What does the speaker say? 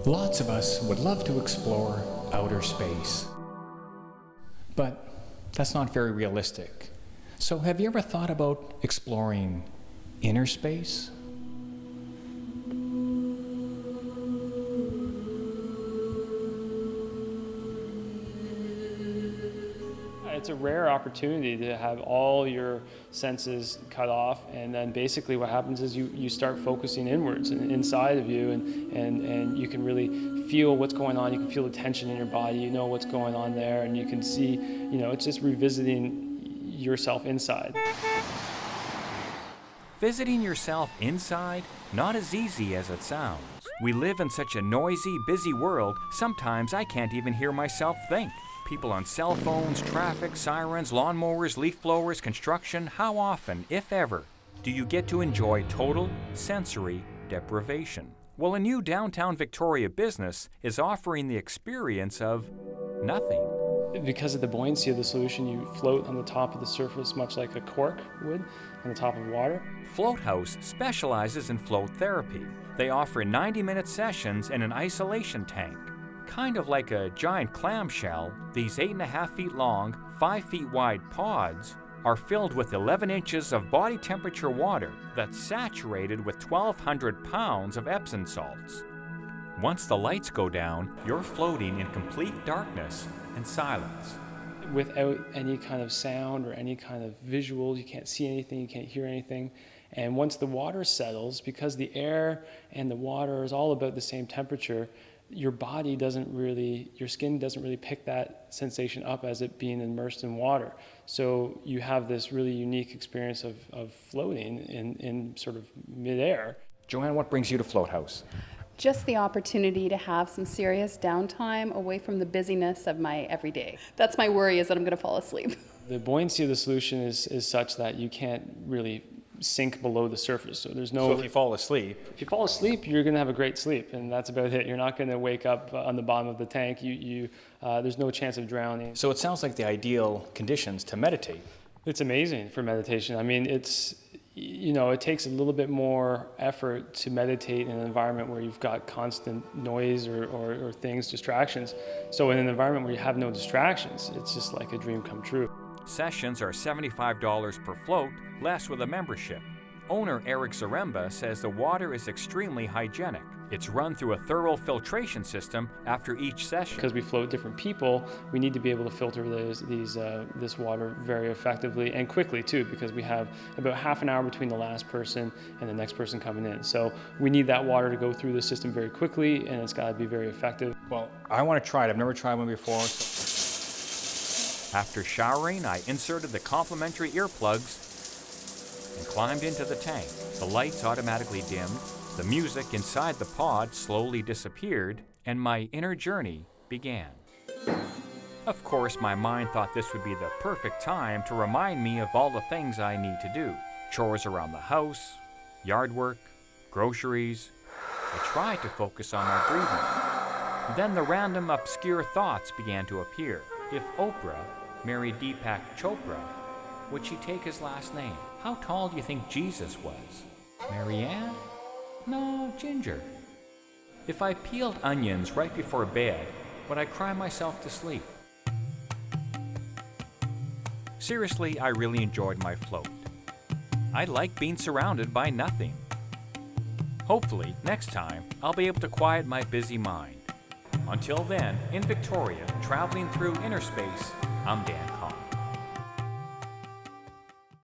Lots of us would love to explore outer space, but that's not very realistic. So have you ever thought about exploring inner space? It's a rare opportunity to have all your senses cut off, and then basically what happens is you start focusing inwards and inside of you, and you can really feel what's going on. You can feel the tension in your body, you know what's going on there, and you can see, it's just revisiting yourself inside. Visiting yourself inside? Not as easy as it sounds. We live in such a noisy, busy world, sometimes I can't even hear myself think. People on cell phones, traffic, sirens, lawnmowers, leaf blowers, construction. How often, if ever, do you get to enjoy total sensory deprivation? Well, a new downtown Victoria business is offering the experience of nothing. Because of the buoyancy of the solution, you float on the top of the surface much like a cork would on the top of water. Float House specializes in float therapy. They offer 90-minute sessions in an isolation tank. Kind of like a giant clamshell, these 8.5 feet long, 5 feet wide pods are filled with 11 inches of body temperature water that's saturated with 1,200 pounds of Epsom salts. Once the lights go down, you're floating in complete darkness and silence. Without any kind of sound or any kind of visual, you can't see anything, you can't hear anything. And once the water settles, because the air and the water is all about the same temperature, your skin doesn't really pick that sensation up as it being immersed in water. So you have this really unique experience of floating in sort of midair. Joanne, what brings you to Float House? Just the opportunity to have some serious downtime away from the busyness of my everyday. That's my worry, is that I'm going to fall asleep. The buoyancy of the solution is such that you can't really sink below the surface. So there's no. So if you fall asleep, you're going to have a great sleep, and that's about it. You're not going to wake up on the bottom of the tank. There's no chance of drowning. So it sounds like the ideal conditions to meditate. It's amazing for meditation. I mean, it takes a little bit more effort to meditate in an environment where you've got constant noise or distractions. So in an environment where you have no distractions, it's just like a dream come true. Sessions are $75 per float, less with a membership. Owner Eric Zaremba says the water is extremely hygienic. It's run through a thorough filtration system after each session. Because we float different people, we need to be able to filter this water very effectively and quickly too, because we have about half an hour between the last person and the next person coming in. So we need that water to go through the system very quickly, and it's got to be very effective. Well, I want to try it. I've never tried one before. After showering, I inserted the complimentary earplugs and climbed into the tank. The lights automatically dimmed, the music inside the pod slowly disappeared, and my inner journey began. Of course, my mind thought this would be the perfect time to remind me of all the things I need to do. Chores around the house, yard work, groceries. I tried to focus on my breathing. Then the random obscure thoughts began to appear. If Oprah married Deepak Chopra, would she take his last name? How tall do you think Jesus was? Marianne? No, Ginger. If I peeled onions right before bed, would I cry myself to sleep? Seriously, I really enjoyed my float. I like being surrounded by nothing. Hopefully, next time, I'll be able to quiet my busy mind. Until then, in Victoria, traveling through inner space, I'm Dan.